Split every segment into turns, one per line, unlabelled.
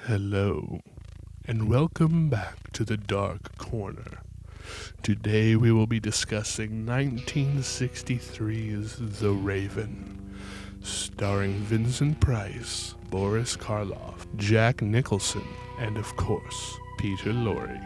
Hello, and welcome back to the Dark Corner. Today we will be discussing 1963's The Raven, starring Vincent Price, Boris Karloff, Jack Nicholson, and of course, Peter Lorre.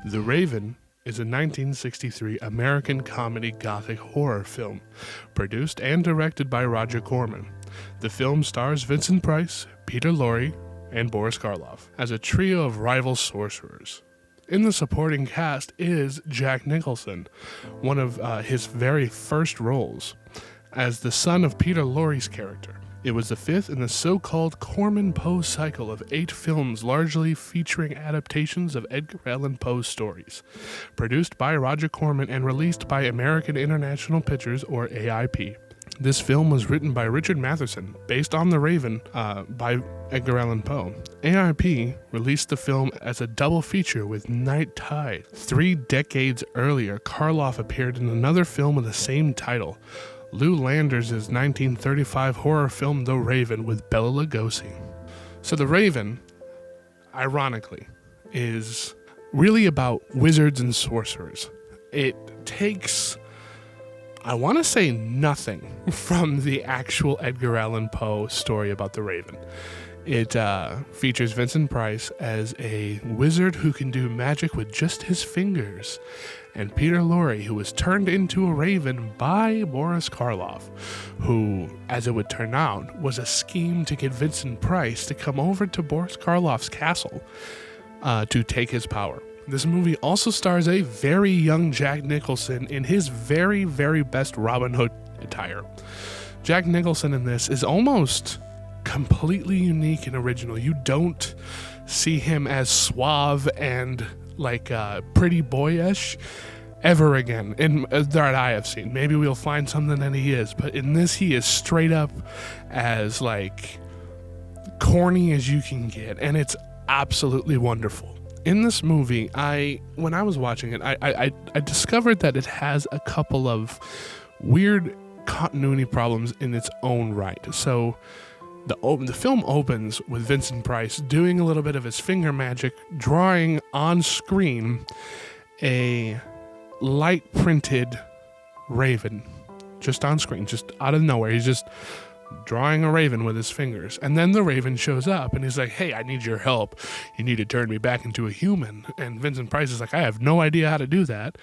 The Raven is a 1963 American comedy gothic horror film, produced and directed by Roger Corman. The film stars Vincent Price, Peter Lorre, and Boris Karloff as a trio of rival sorcerers. In the supporting cast is Jack Nicholson, one of his very first roles, as the son of Peter Lorre's character. It was the fifth in the so-called Corman Poe cycle of 8 films largely featuring adaptations of Edgar Allen Poe stories, produced by Roger Corman and released by American International Pictures, or AIP. This film was written by Richard Matheson, based on The Raven by Edgar Allen Poe. AIP released the film as a double feature with Night Tide. 3 decades earlier, Karloff appeared in another film with the same title, Lou Landers' 1935 horror film The Raven with Bela Lugosi. So The Raven, ironically, is really about wizards and sorcerers. It takes, I want to say, nothing from the actual Edgar Allen Poe story about the Raven. It features Vincent Price as a wizard who can do magic with just his fingers, and Peter Lorre, who was turned into a raven by Boris Karloff, who, as it would turn out, was a scheme to get Vincent Price to come over to Boris Karloff's castle to take his power. This movie also stars a very young Jack Nicholson in his very, very best Robin Hood attire. Jack Nicholson in this is almost completely unique and original. You don't see him as suave and pretty boyish ever again that I have seen. Maybe we'll find something that he is, but in this he is straight up as corny as you can get, and it's absolutely wonderful. In this movie, when I was watching it, I discovered that it has a couple of weird continuity problems in its own right. So the film opens with Vincent Price doing a little bit of his finger magic, drawing on screen a light printed raven, just on screen, just out of nowhere. He's just drawing a raven with his fingers, and then the raven shows up and he's like, "Hey, I need your help. You need to turn me back into a human." And Vincent Price is like, "I have no idea how to do that."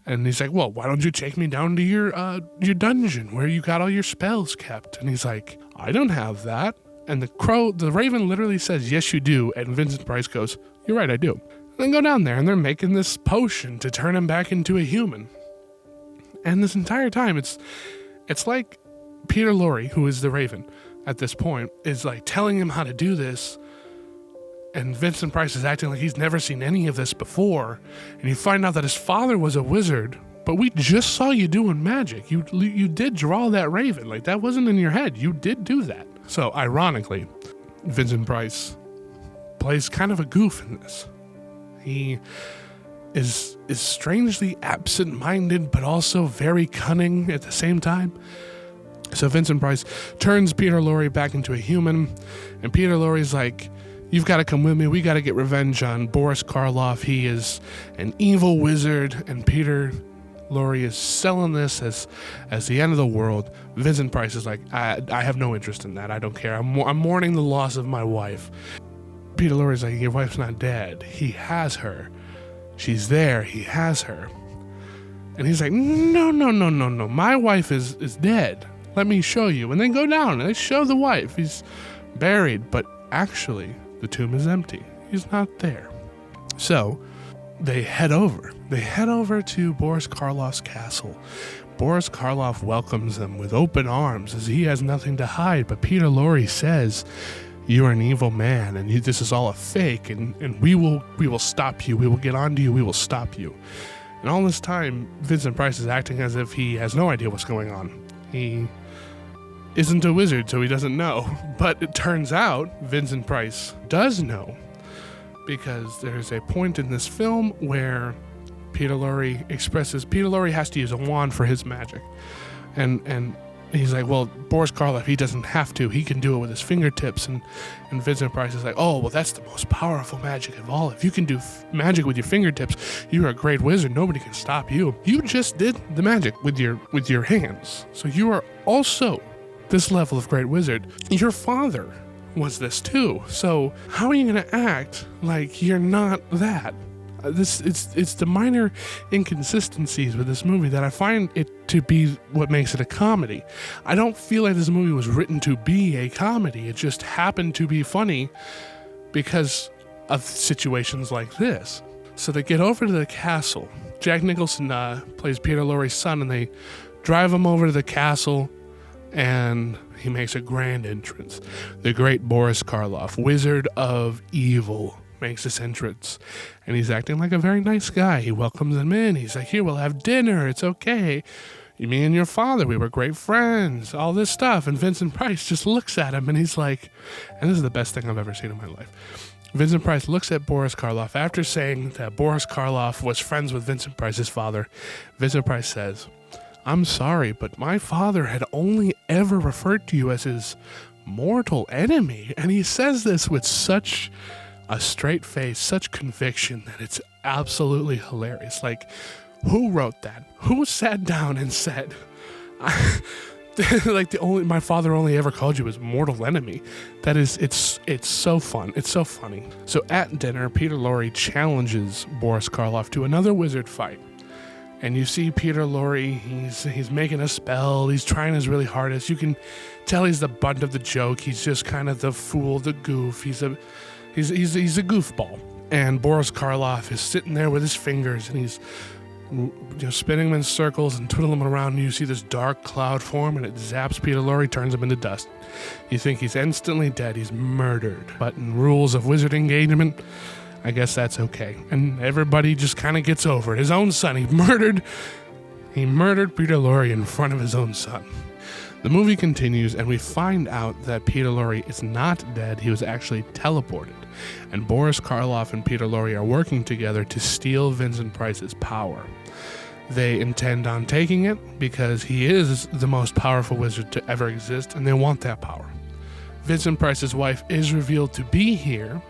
And he's like, "Well, why don't you take me down to your dungeon where you got all your spells kept?" And he's like, "I don't have that." And the raven literally says, "Yes, you do." And Vincent Price goes, "You're right, I do." And then go down there and they're making this potion to turn him back into a human. And this entire time, it's like Peter Lorre, who is the Raven at this point, is telling him how to do this, and Vincent Price is acting like he's never seen any of this before, and you find out that his father was a wizard, but we just saw you doing magic. You did draw that raven. That wasn't in your head. You did do that. So ironically, Vincent Price plays kind of a goof in this. He is strangely absent-minded, but also very cunning at the same time. So Vincent Price turns Peter Lorre back into a human, and Peter Lorre's like, "You've got to come with me. We got to get revenge on Boris Karloff. He is an evil wizard." And Peter Lorre is selling this as the end of the world. Vincent Price is like, I have no interest in that. I don't care. I'm mourning the loss of my wife." Peter Lorre's like, "Your wife's not dead. He has her. She's there. He has her." And he's like, No. My wife is dead. Let me show you." And then go down and they show the wife. He's buried, but actually the tomb is empty. He's not there. So they head over. They head over to Boris Karloff's castle. Boris Karloff welcomes them with open arms as he has nothing to hide, but Peter Lorre says, "You're an evil man, and this is all a fake, and we will stop you. We will get onto you. We will stop you." And all this time, Vincent Price is acting as if he has no idea what's going on. He isn't a wizard, so he doesn't know. But it turns out Vincent Price does know, because there's a point in this film where Peter Lorre has to use a wand for his magic. And he's like, well, Boris Karloff, he doesn't have to. He can do it with his fingertips. And Vincent Price is like, oh, well, that's the most powerful magic of all. If you can do magic with your fingertips, you're a great wizard. Nobody can stop you. You just did the magic with your hands. So you are also this level of great wizard. Your father was this too. So how are you going to act like you're not that? It's the minor inconsistencies with this movie that I find it to be what makes it a comedy. I don't feel like this movie was written to be a comedy. It just happened to be funny because of situations like this. So they get over to the castle. Jack Nicholson plays Peter Lorre's son, and they drive him over to the castle, and he makes a grand entrance. The great Boris Karloff, Wizard of Evil, makes this entrance, and he's acting like a very nice guy. He welcomes them in. He's like, here, we'll have dinner. It's okay. Me and your father, we were great friends, all this stuff. And Vincent Price just looks at him, and he's like, and this is the best thing I've ever seen in my life. Vincent Price looks at Boris Karloff after saying that Boris Karloff was friends with Vincent Price's father. Vincent Price says, I'm sorry, but my father had only ever referred to you as his mortal enemy. And he says this with such a straight face, such conviction, that it's absolutely hilarious. Like, who wrote that? Who sat down and said, like, my father only ever called you his mortal enemy? That is, it's so fun. It's so funny. So at dinner, Peter Lorre challenges Boris Karloff to another wizard fight. And you see Peter Lorre, he's making a spell. He's trying his really hardest. You can tell he's the butt of the joke. He's just kind of the fool, the goof. He's a goofball. And Boris Karloff is sitting there with his fingers, and he's spinning them in circles and twiddling them around, and you see this dark cloud form, and it zaps Peter Lorre, turns him into dust. You think he's instantly dead. He's murdered. But in rules of wizard engagement, I guess that's okay. And everybody just kind of gets over it. His own son, he murdered Peter Lorre in front of his own son. The movie continues, and we find out that Peter Lorre is not dead. He was actually teleported. And Boris Karloff and Peter Lorre are working together to steal Vincent Price's power. They intend on taking it because he is the most powerful wizard to ever exist, and they want that power. Vincent Price's wife is revealed to be here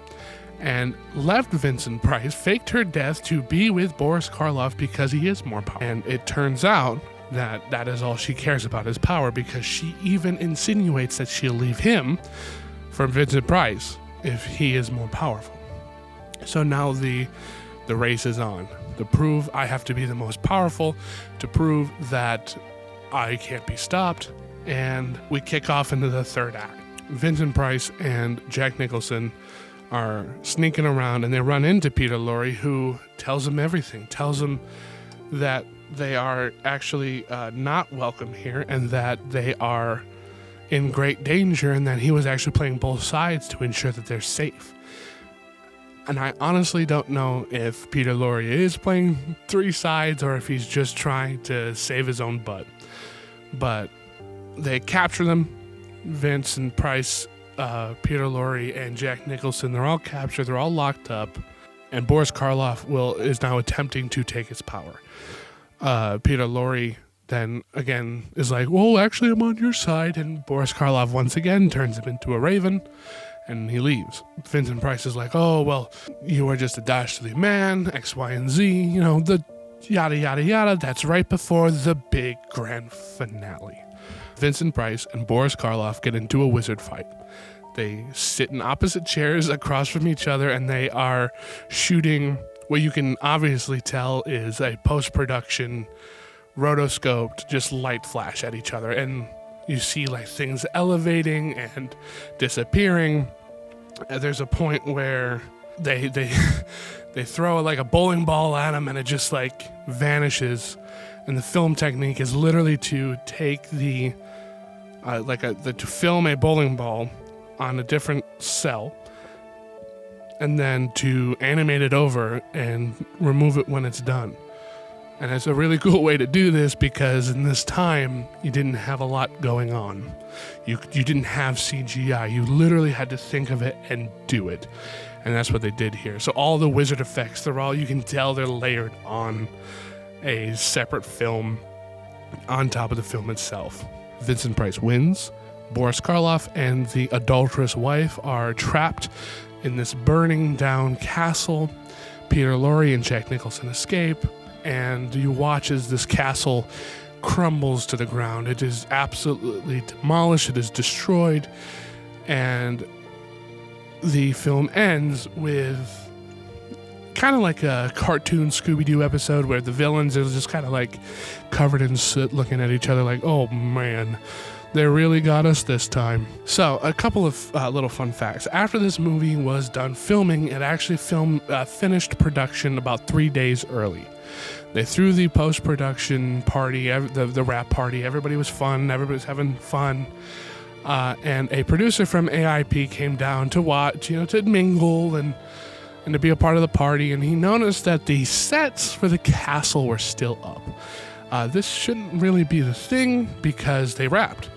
and left Vincent Price, faked her death to be with Boris Karloff because he is more powerful. And it turns out that is all she cares about, is power, because she even insinuates that she'll leave him for Vincent Price if he is more powerful. So now the race is on. To prove I have to be the most powerful, to prove that I can't be stopped, and we kick off into the third act. Vincent Price and Jack Nicholson are sneaking around, and they run into Peter Lorre, who tells them everything, tells them that they are actually not welcome here, and that they are in great danger, and that he was actually playing both sides to ensure that they're safe. And I honestly don't know if Peter Lorre is playing three sides or if he's just trying to save his own butt. But they capture them. Vincent Price, Peter Lorre, and Jack Nicholson, they're all captured, they're all locked up, and Boris Karloff is now attempting to take his power. Peter Lorre then again is like, well, actually I'm on your side, and Boris Karloff once again turns him into a raven, and he leaves. Vincent Price is like, oh, well, you are just a dastardly man, X, Y, and Z, the yada, yada, yada. That's right before the big grand finale. Vincent Price and Boris Karloff get into a wizard fight. They sit in opposite chairs across from each other, and they are shooting what you can obviously tell is a post-production rotoscoped just light flash at each other, and you see like things elevating and disappearing. And there's a point where they throw like a bowling ball at him, and it just like vanishes. And the film technique is literally to take to film a bowling ball on a different cell, and then to animate it over and remove it when it's done. And it's a really cool way to do this, because in this time, you didn't have a lot going on. You didn't have CGI. You literally had to think of it and do it. And that's what they did here. So all the wizard effects, you can tell they're layered on a separate film on top of the film itself. Vincent Price wins. Boris Karloff and the adulterous wife are trapped in this burning down castle. Peter Lorre and Jack Nicholson escape, and you watch as this castle crumbles to the ground. It is absolutely demolished. It is destroyed, and the film ends with kind of like a cartoon Scooby-Doo episode where the villains are just kind of like covered in soot looking at each other like, oh man, they really got us this time. So a couple of little fun facts. After this movie was done filming, it actually finished production about 3 days early. They threw the post-production party, the wrap party. Everybody was fun. Everybody was having fun. And a producer from AIP came down to watch, to mingle and to be a part of the party. And he noticed that the sets for the castle were still up. This shouldn't really be the thing because they wrapped.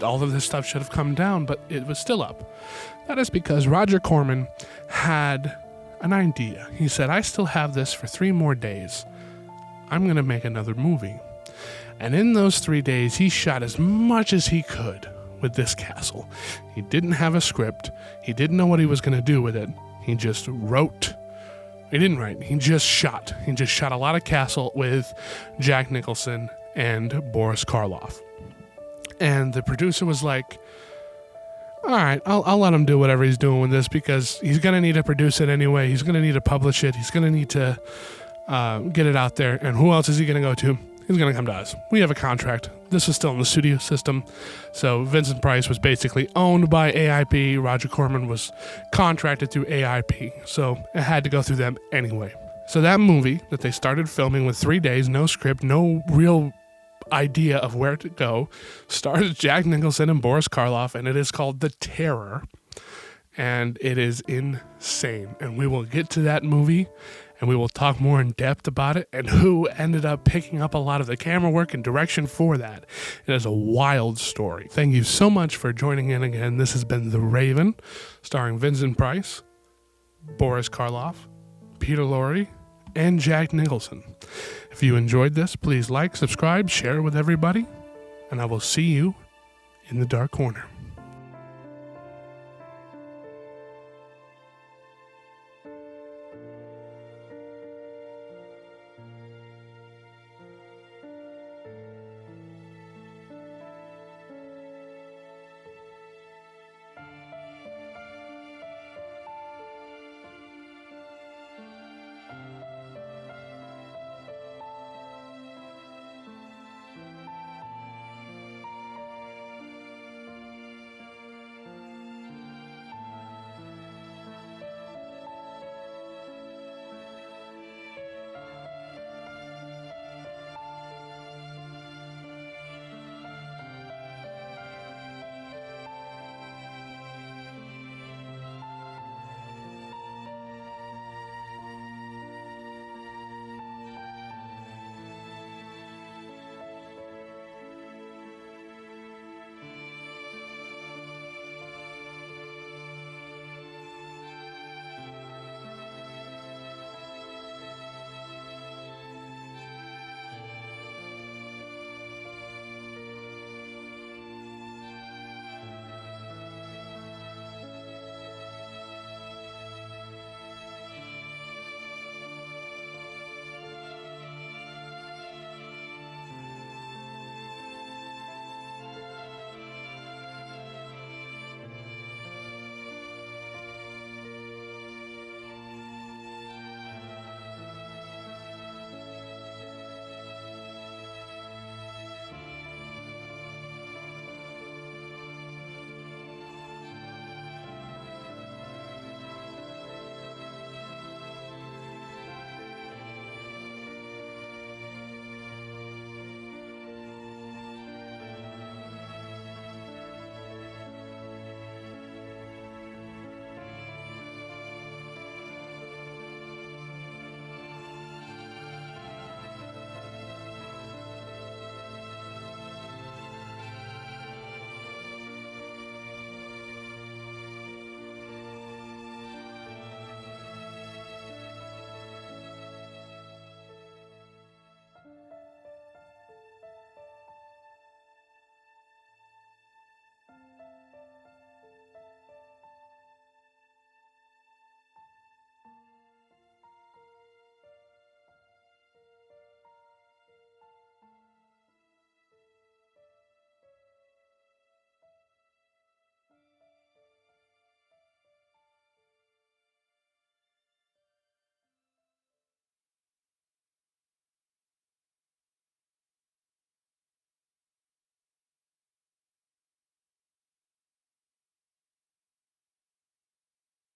All of this stuff should have come down, but it was still up. That is because Roger Corman had an idea. He said, I still have this for 3 more days. I'm going to make another movie. And in those 3 days, he shot as much as he could with this castle. He didn't have a script. He didn't know what he was going to do with it. He just wrote. He didn't write. He just shot. He just shot a lot of castle with Jack Nicholson and Boris Karloff. And the producer was like, all right, I'll let him do whatever he's doing with this because he's going to need to produce it anyway. He's going to need to publish it. He's going to need to get it out there. And who else is he going to go to? He's going to come to us. We have a contract. This is still in the studio system. So Vincent Price was basically owned by AIP. Roger Corman was contracted through AIP. So it had to go through them anyway. So that movie that they started filming with 3 days, no script, no real idea of where to go, stars Jack Nicholson and Boris Karloff, and it is called The Terror. And it is insane. And we will get to that movie and we will talk more in depth about it and who ended up picking up a lot of the camera work and direction for that. It is a wild story. Thank you so much for joining in again. This has been The Raven, starring Vincent Price, Boris Karloff, Peter Lorre, and Jack Nicholson. If you enjoyed this, please like, subscribe, share it with everybody, and I will see you in the dark corner.